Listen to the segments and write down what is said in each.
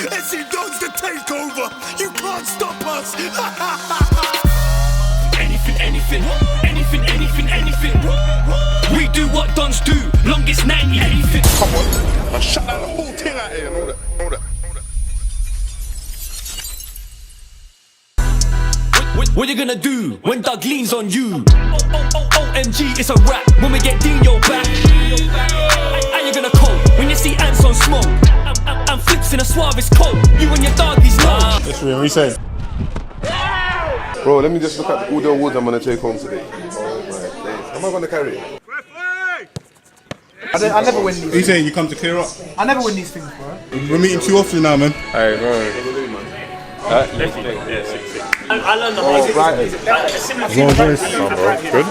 SC Dons the takeover. You can't stop us. anything. We do what Dons do. Longest 90. Anything. Come on. I shut that whole thing out here and all that. What you gonna do when Doug leans on you? OMG, it's a rap. When we get Dino back, how you gonna cope when you see ants on smoke and flips in a suavest coat? You and your doggies know. That's what we say. Bro, let me just look at all the awards I'm gonna take home today. Oh my days. How am I gonna carry it? I never win these. He's saying you come to clear up. I never win these things, bro. We're meeting too often now, man. Hey, bro. I learned the hard Good.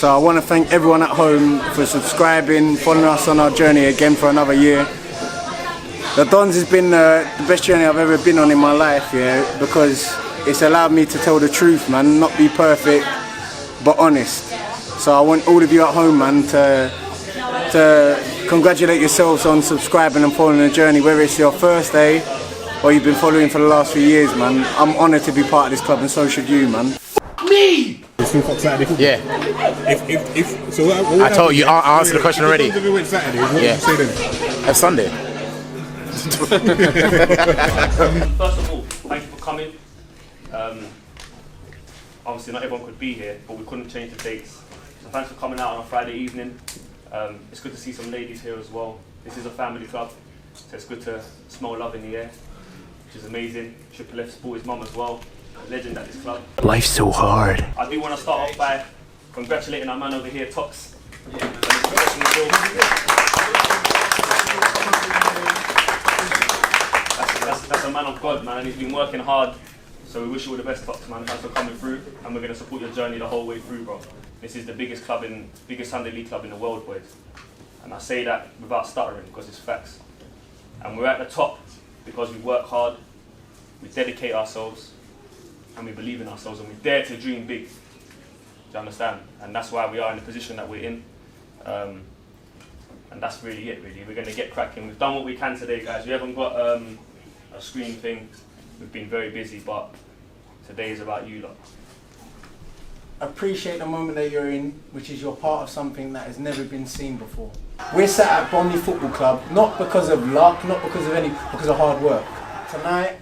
So I want to thank everyone at home for subscribing, following us on our journey again for another year. The Dons has been the best journey I've ever been on in my life, yeah, because it's allowed me to tell the truth, man, not be perfect, but honest. So I want all of you at home, man, to congratulate yourselves on subscribing and following the journey, whether it's your first day or you've been following for the last few years, man. I'm honoured to be part of this club and so should you, man. Me! It's still Fox Saturday football. Yeah. So I told you, I answered the question already. If it went Saturday, what would you say then? It's Sunday. First of all, thank you for coming. Obviously not everyone could be here, but we couldn't change the dates. So thanks for coming out on a Friday evening. It's good to see some ladies here as well. This is a family club, so it's good to smell love in the air, which is amazing. Triple F support his mum as well, a legend at this club. Life's so hard. I do want to start off by congratulating our man over here, Tox. That's a man of God, man, and he's been working hard. So we wish you all the best, Tox, man. Thanks for coming through, and we're going to support your journey the whole way through, bro. This is the biggest Sunday League club in the world, boys. And I say that without stuttering because it's facts. And we're at the top because we work hard, we dedicate ourselves, and we believe in ourselves, and we dare to dream big. Do you understand? And that's why we are in the position that we're in. And that's really it, really. We're going to get cracking. We've done what we can today, guys. We haven't got a screen thing. We've been very busy, but today is about you lot. Appreciate the moment that you're in, which is you're part of something that has never been seen before. We're sat at Bromley Football Club, not because of luck, not because of hard work. Tonight,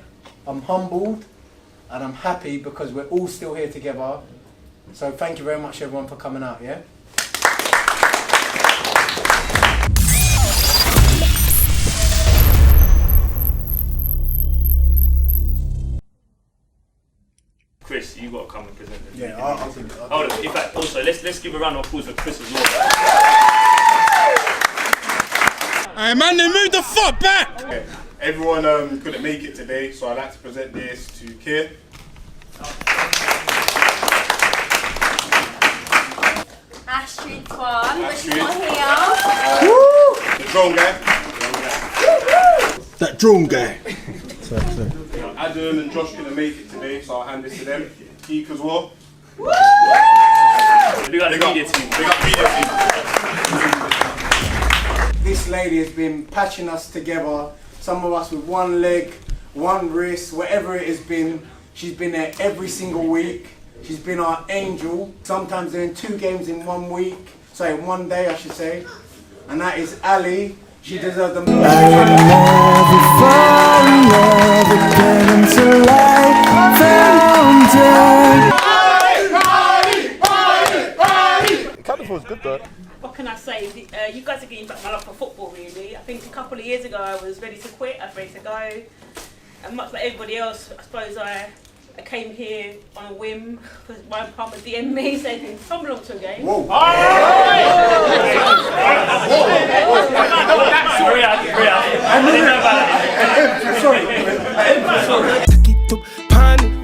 I'm humbled and I'm happy because we're all still here together. So thank you very much everyone for coming out, yeah? Chris, you got to come and present this. Yeah, I'll do it. Hold on, in fact, also, let's give a round of applause for Chris as well. Hey man, they moved the fuck back! Okay. Everyone couldn't make it today, so I'd like to present this to Keir. Astrid Kwan, but she's not here. The drone guy. That drone guy. Adam and Josh couldn't make it today, so I'll hand this to them. Geek as well. We got the media team. This lady has been patching us together, some of us with one leg, one wrist, whatever it has been. She's been there every single week. She's been our angel. Sometimes doing 2 games in 1 week, sorry, in 1 day I should say. And that is Ali. She deserves the most. California was good though. What can I say? You guys are getting back my love for football, really. I think a couple of years ago I was ready to quit, I was ready to go. And much like everybody else, I suppose I came here on a whim because my partner DM'd me saying, come along to a game. Whoa.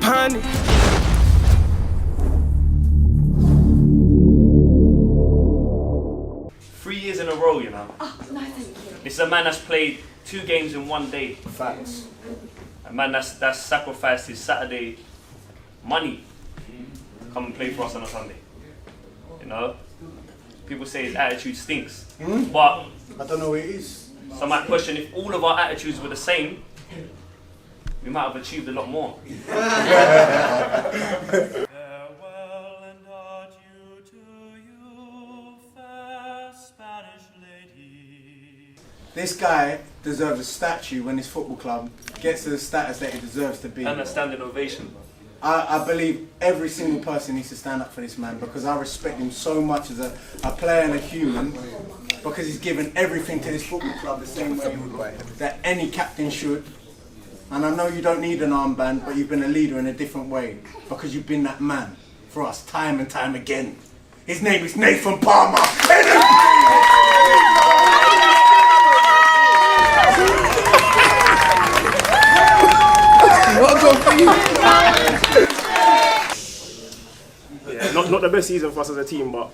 Panic. 3 years in a row, you know. Oh, no, thank you. This is a man that's played 2 games in 1 day. Facts. A man that's sacrificed his Saturday money to come and play for us on a Sunday. You know? People say his attitude stinks. But I don't know what it is. So I might question if all of our attitudes were the same, we might have achieved a lot more. Farewell and adieu to you, fair Spanish lady. This guy deserves a statue when his football club gets to the status that he deserves to be. And a standing ovation. I believe every single person needs to stand up for this man because I respect him so much as a player and a human because he's given everything to this football club the same way that any captain should. And I know you don't need an armband, but you've been a leader in a different way because you've been that man for us time and time again. His name is Nathan Palmer. Yeah, not the best season for us as a team, but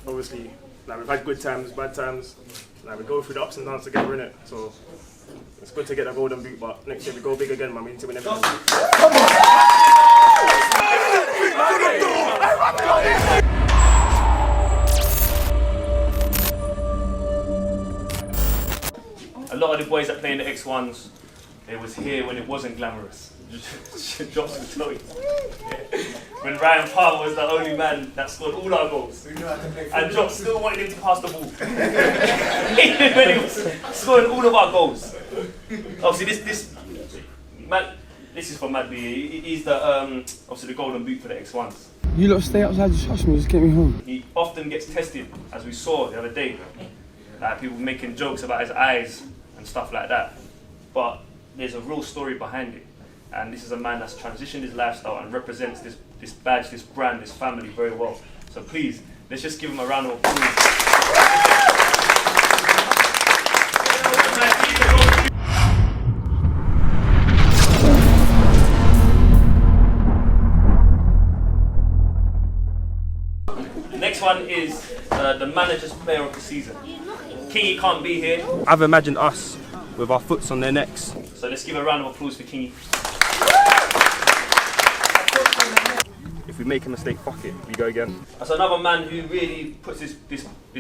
obviously, like we've had good times, bad times. Like we go through the ups and downs together, innit? So it's good to get the golden boot, but next year we go big again, man. We need to win everything. A lot of the boys that play in the X1s, they was here when it wasn't glamorous. Drops would tell you. When Ryan Paula was the only man that scored all our goals. And Drops still wanted him to pass the ball. Even when he was scoring all of our goals. Obviously this is for Mad B. He's the obviously the golden boot for the X1s. You lot stay outside, just hush me, just get me home. He often gets tested, as we saw the other day. Like people making jokes about his eyes and stuff like that. But there's a real story behind it. And this is a man that's transitioned his lifestyle and represents this badge, this brand, this family very well. So please, let's just give him a round of applause. The next one is the manager's player of the season. Kingy can't be here. I've imagined us with our foots on their necks. So let's give a round of applause for Kingy. If we make a mistake, fuck it, we go again. That's another man who really puts this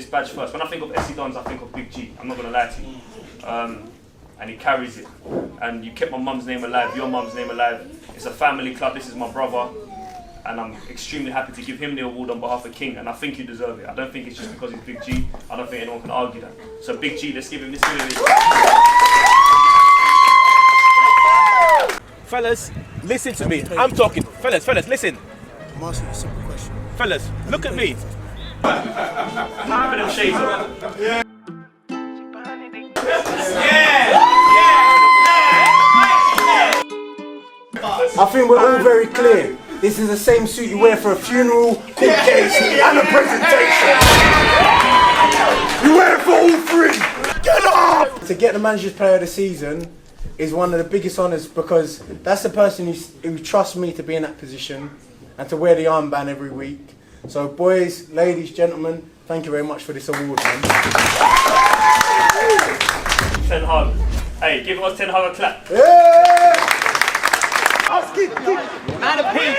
badge first. When I think of SC Dons, I think of Big G. I'm not going to lie to you. And he carries it. And you kept my mum's name alive, your mum's name alive. It's a family club, this is my brother. And I'm extremely happy to give him the award on behalf of King, and I think you deserve it. I don't think it's just because he's Big G. I don't think anyone can argue that. So Big G, let's give him this. Fellas, listen to me. I'm talking. Fellas, listen. I'm asking a simple question. Fellas, look at me. Put them shades on. I think we're all very clear. This is the same suit you wear for a funeral, court case, and a presentation. You wear it for all three. Get up! To get the manager's player of the season is one of the biggest honours because that's the person who trusts me to be in that position and to wear the armband every week. So boys, ladies, gentlemen, thank you very much for this award, man. 10 Hag. Hey, give us 10 Hag a clap. Yeah! Man of peace.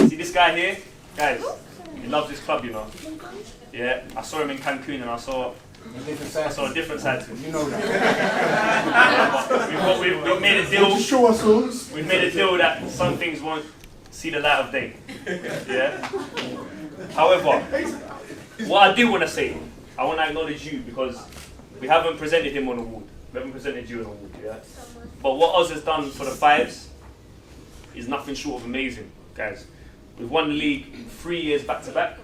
See this guy here? Guys, he loves this club, you know. Yeah, I saw him in Cancun and I saw a different side to him. You know that. We've made a deal. We've made a deal that some things won't see the light of day. Yeah. However, what I do want to say, I want to acknowledge you because we haven't presented him an award. We haven't presented you an award, yeah. But what Oz has done for the Fives is nothing short of amazing, guys. We've won the league 3 years back to back,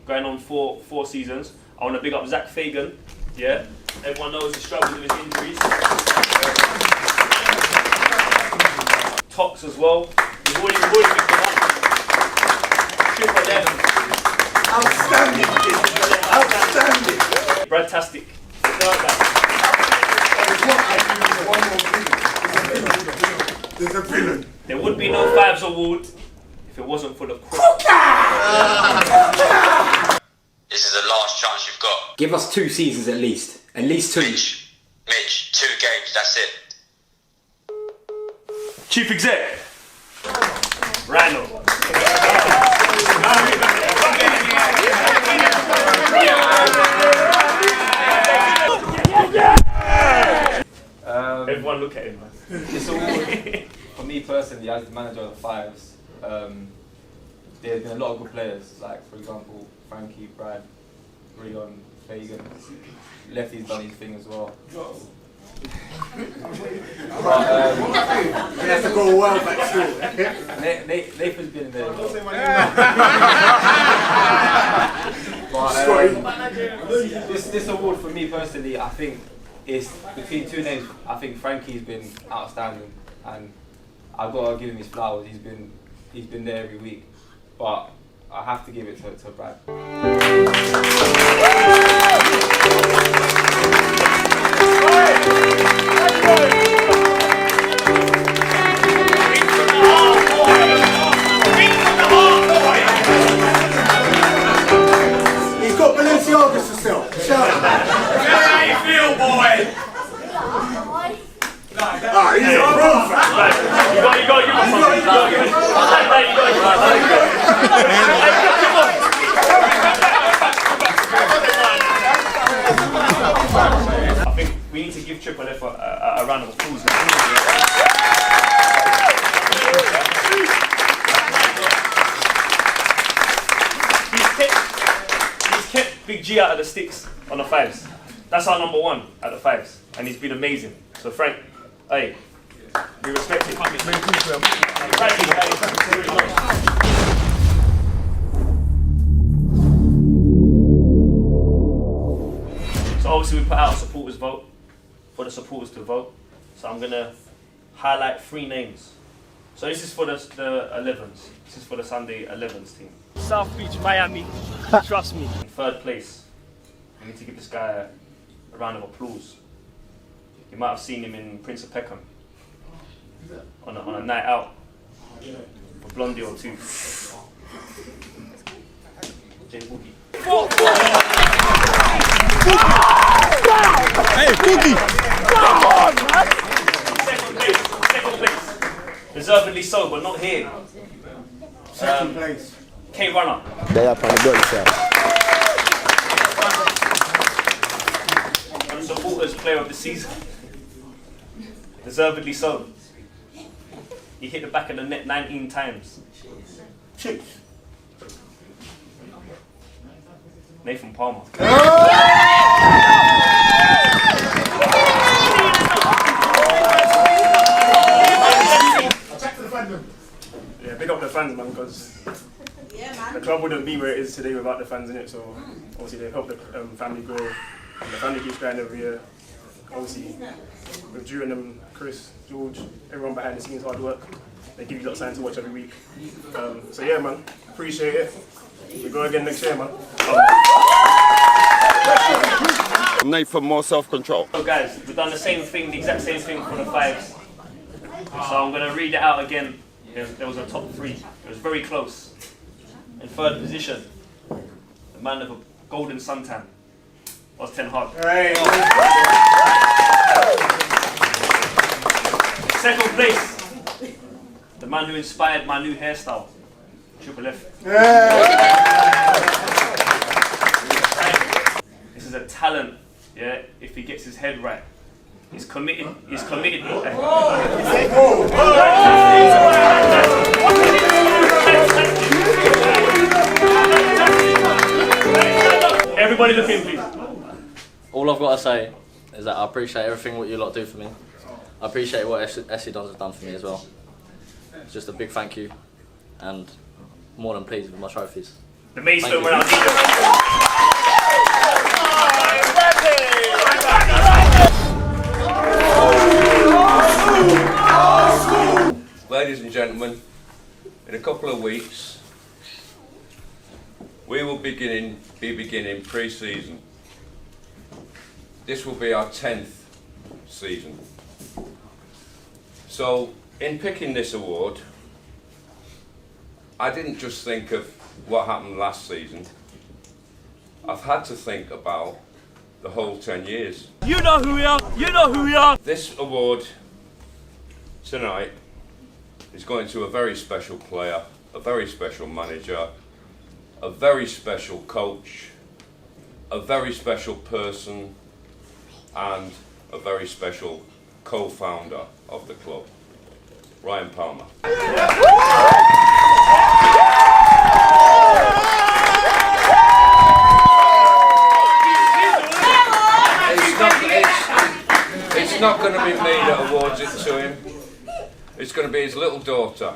going on four seasons. I want to big up Zach Fagan, yeah? Everyone knows the struggles with his injuries. Tox as well. We've already picked him up. Triple 11. Outstanding. Outstanding. Bradtastic. There's a villain. There would be no Fives award if it wasn't for the This is the last chance you've you've got? Give us 2 seasons at least. At least 2. Mitch, 2 games, that's it. Chief Exec. Randall. Everyone look at him, man. It's all, for me personally, as the manager of the Fives, there's been a lot of good players, like for example, Frankie, Brad, Rion, Fagan. Lefty's done his thing as well. He has to go well back still. Nathan's been there. This award for me personally, I think, is between 2 names. I think Frankie's been outstanding, and I've got to give him his flowers. He's been there every week, but I have to give it to Brad. He's got Balenciagas to sell. Shout out. How you feel, boy? Ah, he's a pro fan. You got to give him something. You got to give him I think we need to give Triple F a round of applause. He's kept Big G out of the sticks on the Fives. That's our number 1 at the Fives, and he's been amazing. So Frank, hey, we respect it. So obviously we put out a supporters vote for the supporters to vote. So I'm gonna highlight 3 names. So this is for the 11s. This is for the Sunday 11s team. South Beach, Miami. Trust me. In 3rd place, we need to give this guy a round of applause. You might have seen him in Prince of Peckham on a night out, a blondie or 2. Jay Boogie. Hey, Boogie! Come on, man! Second place. Deservedly so, but not here. Second place. K Runner. They are trying to do yourself. And supporters player of the season. Deservedly so. He hit the back of the net 19 times. Chief. Nathan Palmer. Yeah, big up the fans, man, because the club wouldn't be where it is today without the fans in it. So obviously they've helped the family grow, and the family keeps growing every year. Obviously, with Drew and them, Chris, George, everyone behind the scenes, hard work. They give you a lot of signs to watch every week. So yeah, man, appreciate it. We go again next year, man. Nathan, more self-control. So guys, we've done the same thing, the exact same thing for the Fives. So I'm going to read it out again. There was a top 3. It was very close. In 3rd position, the man of a golden suntan was Ten Hag. Hey. 2nd place, the man who inspired my new hairstyle, Triple F. This is a talent, yeah, if he gets his head right. He's committed. Everybody look in, please. All I've got to say is that I appreciate everything what you lot do for me. I appreciate what Essie Dons have done for me as well. It's just a big thank you, and more than pleased with my trophies. The Maidstone went out. Ladies and gentlemen, in a couple of weeks, we will be beginning pre-season. This will be our 10th season. So, in picking this award, I didn't just think of what happened last season. I've had to think about the whole 10 years. You know who we are. You know who we are. This award tonight is going to a very special player, a very special manager, a very special coach, a very special person, and a very special co-founder of the club, Ryan Palmer. It's not going to be me that awards it to him. It's going to be his little daughter.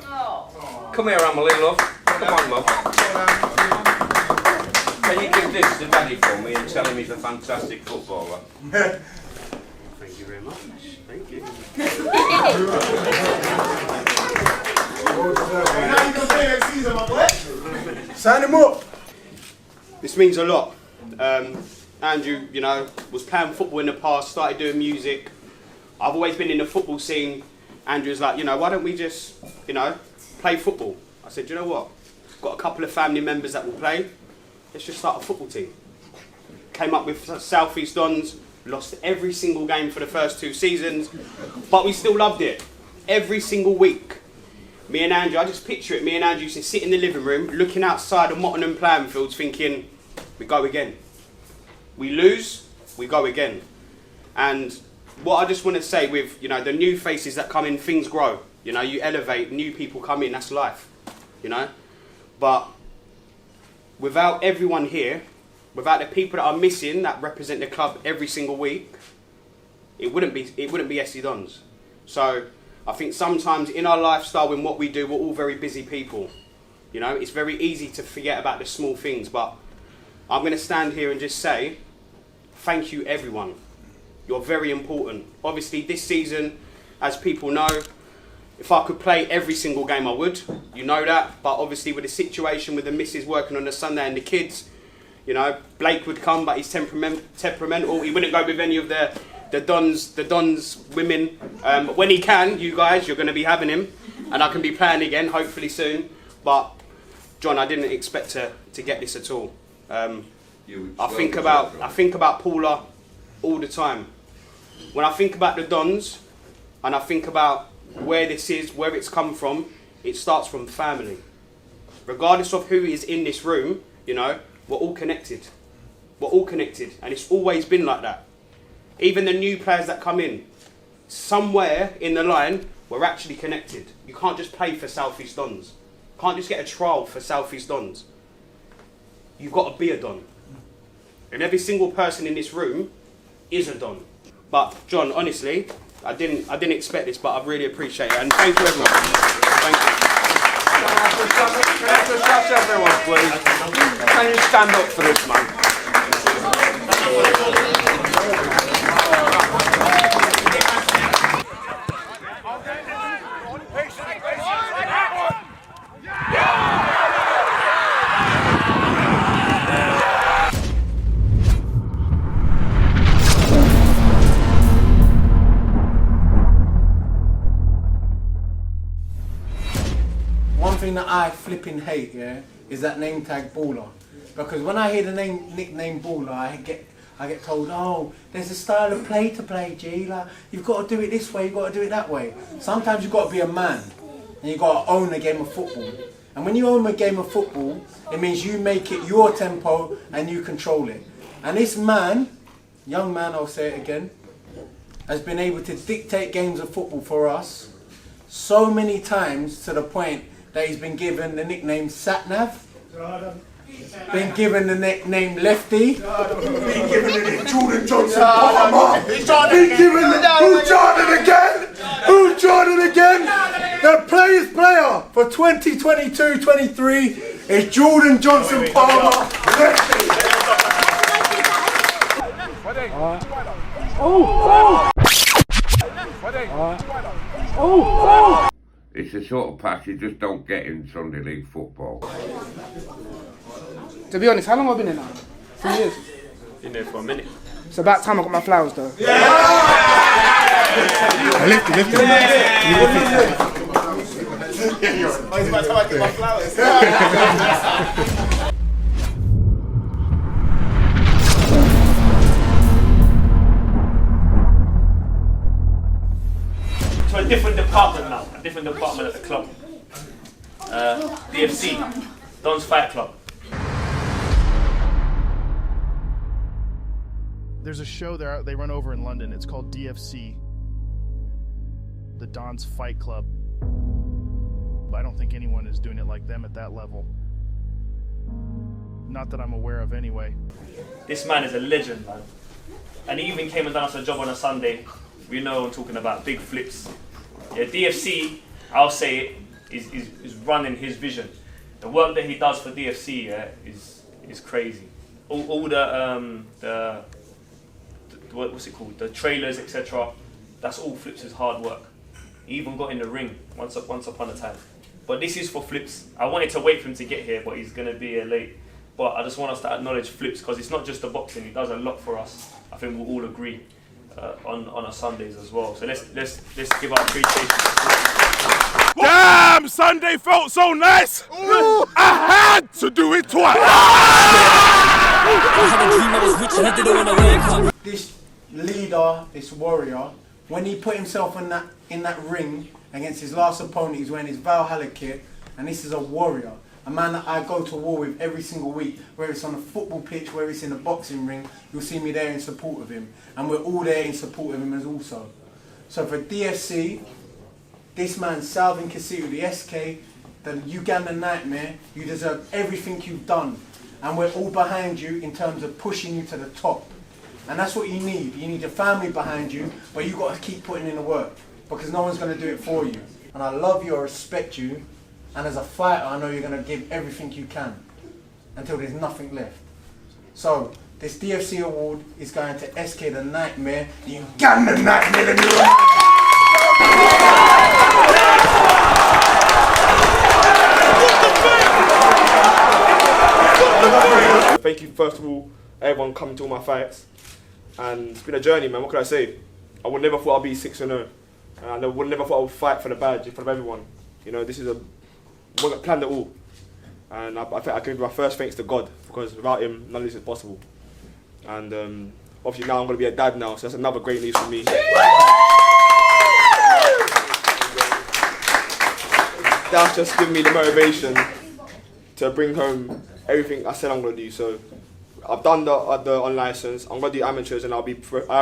Come here, Emily, love. Come on, love. Can you give this to Daddy for me and tell him he's a fantastic footballer? Thank you very much. Thank you. Sign him up. This means a lot. Andrew, you know, was playing football in the past, started doing music. I've always been in the football scene. Andrew's like, you know, why don't we just, you know, play football? I said, you know what? Got a couple of family members that will play. Let's just start a football team. Came up with South East Dons, lost every single game for the first 2 seasons, but we still loved it. Every single week. Me and Andrew, I just picture it, me and Andrew used to sit in the living room, looking outside of Mottingham playing fields, thinking, we go again. We lose, we go again. And what I just want to say with, you know, the new faces that come in, things grow. You know, you elevate, new people come in, that's life, you know. But without everyone here, without the people that are missing, that represent the club every single week, it wouldn't be SC Dons. So I think sometimes in our lifestyle, in what we do, we're all very busy people. You know, it's very easy to forget about the small things, but I'm going to stand here and just say, thank you everyone. You're very important. Obviously this season, as people know, if I could play every single game I would, you know that, but obviously with the situation with the missus working on the Sunday and the kids, you know, Blake would come, but he's temperamental. He wouldn't go with any of the Dons women. But when he can, you guys, you're going to be having him, and I can be playing again, hopefully soon. But John, I didn't expect to get this at all. I think about Paula all the time. When I think about the Dons, and I think about where this is, where it's come from, it starts from family. Regardless of who is in this room, you know, we're all connected. We're all connected, and it's always been like that. Even the new players that come in, somewhere in the line, we're actually connected. You can't just play for South East Dons. You can't just get a trial for South East Dons. You've got to be a Don. And every single person in this room is a Don. But John, honestly, I didn't expect this, but I really appreciate it. And thank you everyone. Thank you. Can I just ask everyone, please? Can you stand up for this man? One thing that I flipping hate, yeah, is that name tag baller. Because when I hear the nickname baller, I get told, oh, there's a style of play to play, G. Like, you've got to do it this way, you've got to do it that way. Sometimes you've got to be a man, and you've got to own a game of football. And when you own a game of football, it means you make it your tempo and you control it. And this man, young man, I'll say it again, has been able to dictate games of football for us so many times to the point that he's been given the nickname Satnav, been given the nickname Lefty, been given the nickname Jordan Johnson Palmer, been given the... Who's Jordan again? Who's Jordan again? The player's player for 2022-23 is Jordan Johnson Palmer, Lefty. It's the sort of pass you just don't get in Sunday League football. To be honest, how long have I been here now? 3 years? Been there for a minute. It's about time I got my flowers though. Lift it. It's about time I get my flowers. different department now. A different department at the club. DFC, Don's Fight Club. There's a show there they run over in London. It's called DFC, the Don's Fight Club. I don't think anyone is doing it like them at that level. Not that I'm aware of anyway. This man is a legend, man. And he even came and done us a job on a Sunday. We know I'm talking about big flips. Yeah, DFC, I'll say it, is running his vision. The work that he does for DFC, yeah, is crazy. All the what's it called? The trailers, etc. That's all Flips' hard work. He even got in the ring once upon a time. But this is for Flips. I wanted to wait for him to get here, but he's gonna be here late. But I just want us to acknowledge Flips because it's not just the boxing. He does a lot for us. I think we'll all agree on our Sundays as well. So let's give our appreciation. Damn, Sunday felt so nice. Ooh. I had to do it twice. This leader, this warrior, when he put himself in that ring against his last opponent, he's wearing his Valhalla kit, and this is a warrior. A man that I go to war with every single week, whether it's on a football pitch, whether it's in a boxing ring, you'll see me there in support of him. And we're all there in support of him as also. So for DFC, this man, Salvin Kasiru, the SK, the Ugandan Nightmare, you deserve everything you've done. And we're all behind you in terms of pushing you to the top. And that's what you need. You need your family behind you, but you've got to keep putting in the work because no one's going to do it for you. And I love you, I respect you. And as a fighter, I know you're going to give everything you can until there's nothing left. So, this DFC award is going to SK the Nightmare, the Ugandan Nightmare. Thank you, first of all, everyone coming to all my fights. And it's been a journey, man. What could I say? I would never thought I'd be 6-0. And I would never thought I would fight for the badge in front of everyone. You know, this is wasn't planned at all. And I think I can give my first thanks to God, because without him, none of this is possible. And obviously now I'm going to be a dad now, so that's another great news for me. That's just given me the motivation to bring home everything I said I'm going to do. So I've done the on license, I'm going to do amateurs, and I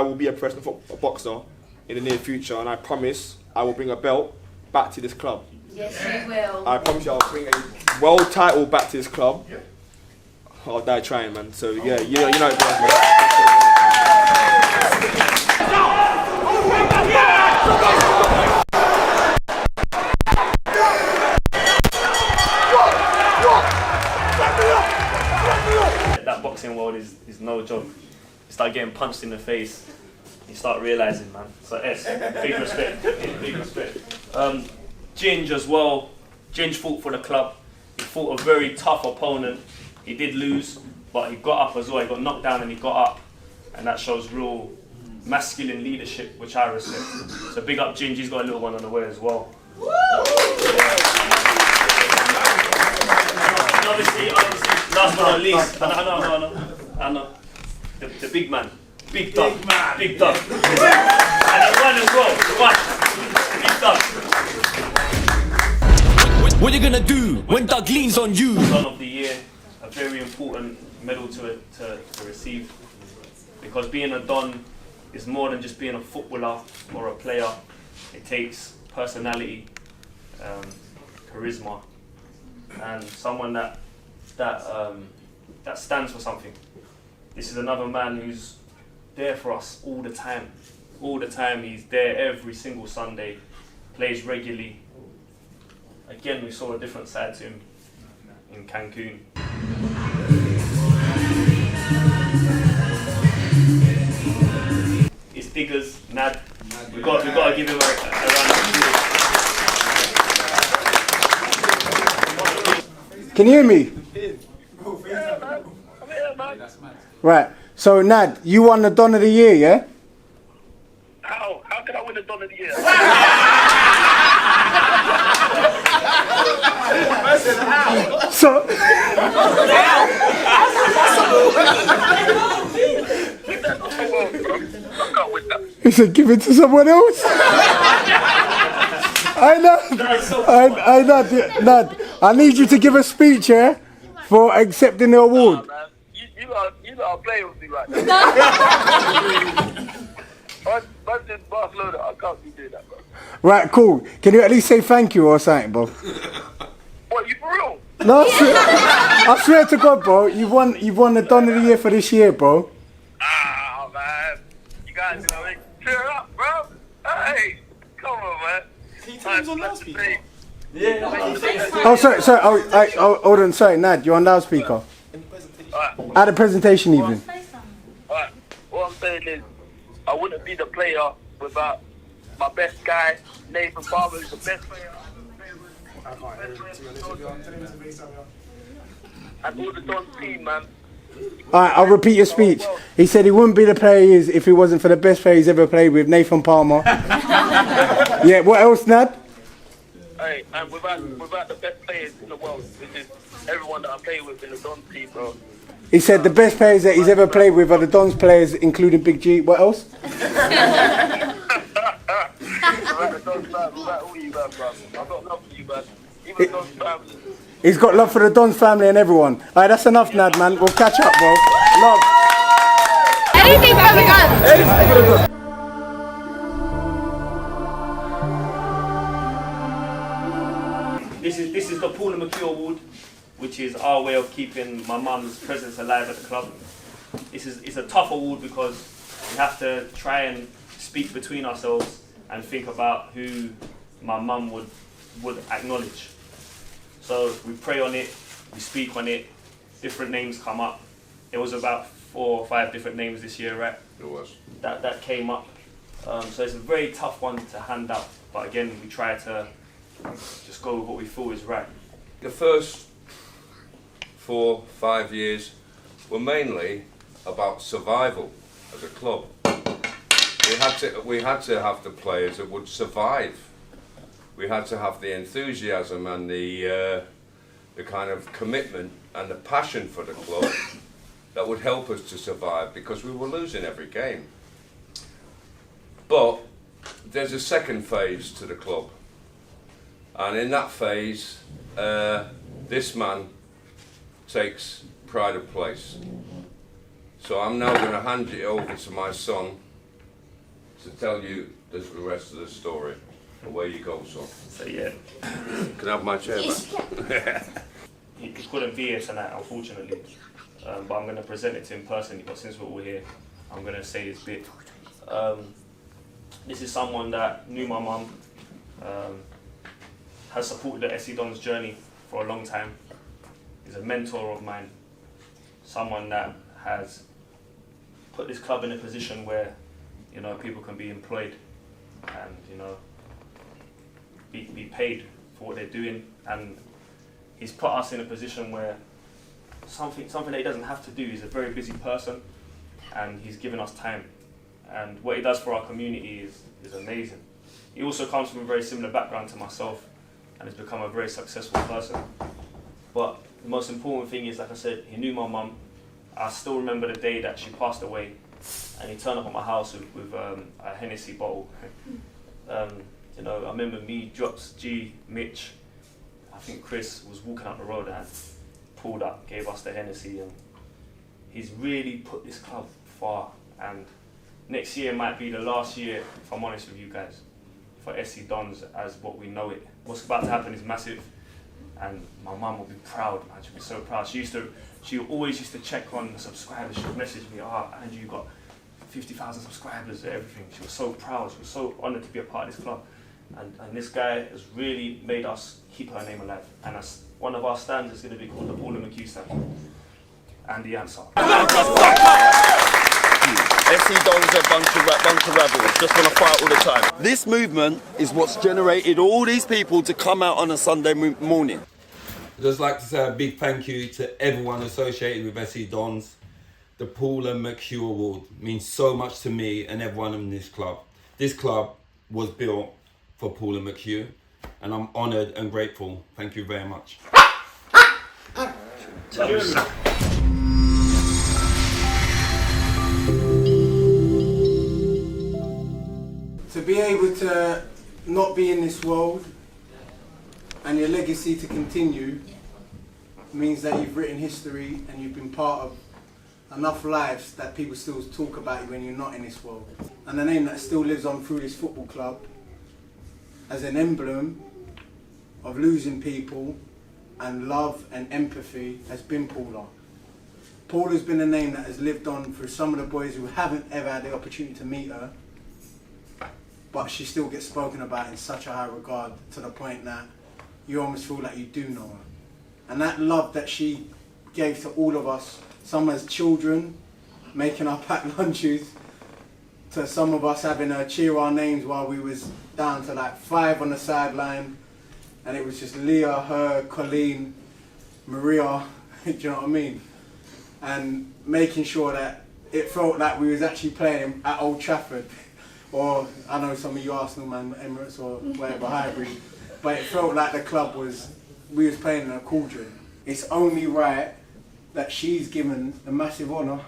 will be a professional boxer in the near future, and I promise I will bring a belt back to this club. Yes, you will. I promise you I'll bring a world title back to this club. I'll die trying, man. So yeah, you know it does, man. That boxing world is no joke. You start getting punched in the face, you start realising, man. So S, big respect, big respect. Ginge as well. Ginge fought for the club. He fought a very tough opponent. He did lose, but he got up as well. He got knocked down and he got up, and that shows real masculine leadership, which I respect. So big up Ginge. He's got a little one on the way as well. And obviously, last but not least, I know, the big man, big dog, big dog, and he won as well. He won, big dog. What you gonna do when Doug leans on you? Son of the year, a very important medal to receive, because being a Don is more than just being a footballer or a player. It takes personality, charisma, and someone that stands for something. This is another man who's there for us all the time. All the time, he's there every single Sunday, plays regularly. Again, we saw a different side to him in Cancun. It's Diggers, Nad. We got to give him a round of applause. Can you hear me? Right. So Nad, you won the Don of the Year, yeah? How can I win the Don of the Year? So he said, give it to someone else. Nad, I need you to give a speech, yeah, for accepting the award. You gotta play with me right now. But in Barcelona, I can't be doing that, bro. Right, cool. Can you at least say thank you or something, bro? What, you for real? No, I swear to God, bro. You've won the Don of the Year for this year, bro. Ah, man. You guys gonna cheer up, bro. Hey, come on, man. Can you turn on loudspeaker? Yeah. Oh, sorry. Oh, hold on. Sorry, Nad, you're on loudspeaker. At the presentation evening. Alright, what I'm saying is, I wouldn't be the player without my best guy, Nathan Barber, is the best player. And all the Don's team, man. Alright, I'll repeat your speech. He said he wouldn't be the player he is if he wasn't for the best player he's ever played with, Nathan Palmer. Yeah, what else, Nad? Hey, and without the best players in the world, which is everyone that I play with in the Don team, bro. He said the best players that he's ever played with are the Don's players, including Big G. What else? Without the Don's fans, without all you guys, bro. I've got love for you, man. Even the Don's family. He's got love for the Don's family and everyone. Alright, that's enough, Nad, man. We'll catch up, bro. Love. Anything from the gun. This is the Paula McHugh Award, which is our way of keeping my mum's presence alive at the club. It's a tough award because we have to try and speak between ourselves and think about who my mum would acknowledge. So we pray on it, we speak on it, different names come up. It was about 4 or 5 different names this year, right? It was. That came up. So it's a very tough one to hand out, but again, we try to just go with what we feel is right. The first 4, 5 years were mainly about survival as a club. We had to have the players that would survive. We had to have the enthusiasm and the kind of commitment and the passion for the club that would help us to survive, because we were losing every game. But there's a second phase to the club, and in that phase, this man takes pride of place. So I'm now going to hand it over to my son to tell you the rest of the story. Away you go, son. So yeah. Can I have my chair back? He couldn't be here tonight, unfortunately. But I'm going to present it to him personally, but since we're all here, I'm going to say his bit. This is someone that knew my mum, has supported the SC Don's journey for a long time. He's a mentor of mine, someone that has put this club in a position where, you know, people can be employed and, you know, be paid for what they're doing, and he's put us in a position where something that he doesn't have to do. He's a very busy person, and he's given us time, and what he does for our community is amazing. He also comes from a very similar background to myself and has become a very successful person. But the most important thing is, like I said, he knew my mum. I still remember the day that she passed away, and he turned up at my house with a Hennessy bottle. You know, I remember me, Drops, G, Mitch, I think Chris was walking up the road and pulled up, gave us the Hennessy, and he's really put this club far. And next year might be the last year, if I'm honest with you guys, for SC Dons as what we know it. What's about to happen is massive, and my mum will be proud, man. She'll be so proud. She always used to check on the subscribers. She would message me, Andrew, you got 50,000 subscribers and everything. She was so proud. She was so honoured to be a part of this club. And this guy has really made us keep her name alive. And as one of our stands is going to be called the Paula McHugh stand. And the answer. SC Don's a bunch of rebels, just want to fight all the time. This movement is what's generated all these people to come out on a Sunday morning. I'd just like to say a big thank you to everyone associated with SC Dons. The Paula McHugh Award means so much to me and everyone in this club. This club was built for Paula McHugh, and I'm honoured and grateful. Thank you very much. To be able to not be in this world and your legacy to continue means that you've written history and you've been part of enough lives that people still talk about you when you're not in this world. And the name that still lives on through this football club as an emblem of losing people and love and empathy has been Paula. Paula's been a name that has lived on for some of the boys who haven't ever had the opportunity to meet her, but she still gets spoken about in such a high regard to the point that you almost feel like you do know her. And that love that she gave to all of us, some as children, making our packed lunches, to some of us having her cheer our names while we was down to like 5 on the sideline, and it was just Leah, her, Colleen, Maria, do you know what I mean? And making sure that it felt like we was actually playing at Old Trafford, or I know some of you Arsenal man, Emirates or whatever, hybrid, but it felt like the club was, we was playing in a cauldron. It's only right that she's given a massive honour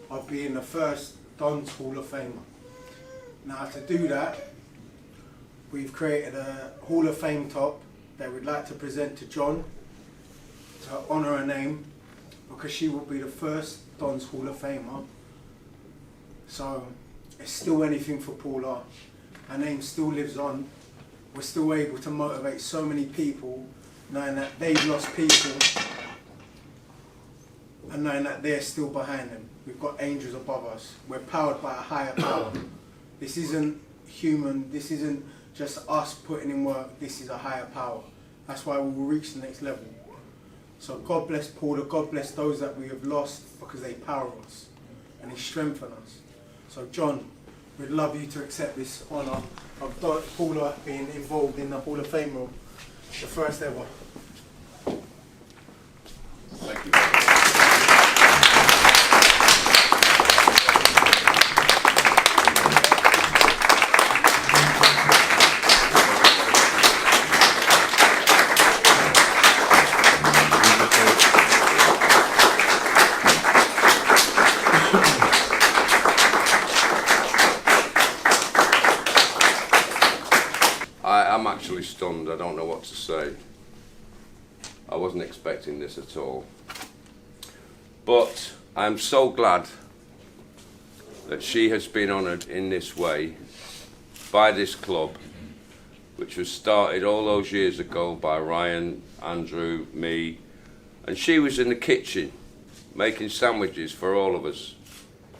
of being the first Dons Hall of Famer. Now to do that, we've created a Hall of Fame top that we'd like to present to John to honour her name, because she will be the first Dons Hall of Famer. So it's still anything for Paula. Her name still lives on. We're still able to motivate so many people, knowing that they've lost people and knowing that they're still behind them. We've got angels above us. We're powered by a higher power. This isn't human. This isn't just us putting in work. This is a higher power. That's why we will reach the next level. So God bless Paula. God bless those that we have lost, because they power us and they strengthen us. So John, we'd love you to accept this honour of Paula being involved in the Hall of Fame room, the first ever. Thank you. I'm actually stunned. I don't know what to say. I wasn't expecting this at all. But I'm so glad that she has been honoured in this way by this club, which was started all those years ago by Ryan, Andrew, me, and she was in the kitchen making sandwiches for all of us.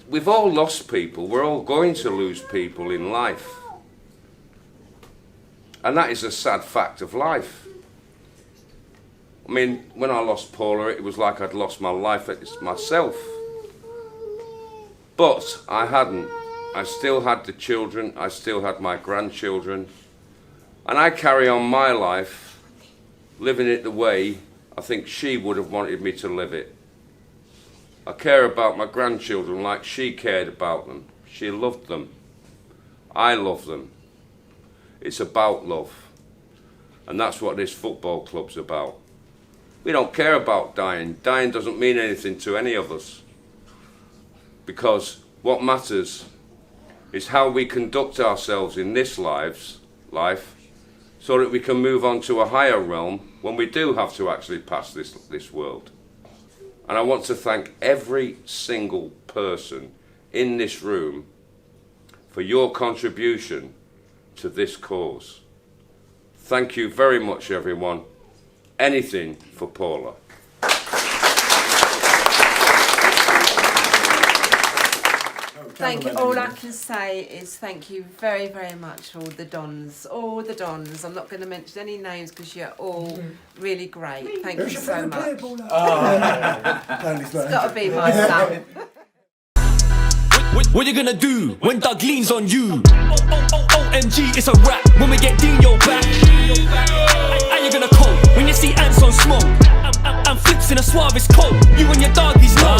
We've all lost people. We're all going to lose people in life. And that is a sad fact of life. I mean, when I lost Paula, it was like I'd lost my life myself. But I hadn't. I still had the children, I still had my grandchildren, and I carry on my life, living it the way I think she would have wanted me to live it. I care about my grandchildren like she cared about them. She loved them. I love them. It's about love. And that's what this football club's about. We don't care about dying. Dying doesn't mean anything to any of us. Because what matters is how we conduct ourselves in this life so that we can move on to a higher realm when we do have to actually pass this world. And I want to thank every single person in this room for your contribution to this cause. Thank you very much, everyone. Anything for Paula. Thank you. All I can say is thank you very, very much, all the Dons. All the Dons. I'm not going to mention any names because you're all really great. Thank you so much. It's got to be my son. What you gonna do when Doug leans on you? OMG, it's a rap. When we get Dino back, how you gonna cope when you see ants on smoke? I'm flips in a suavest coat. You and your doggies know.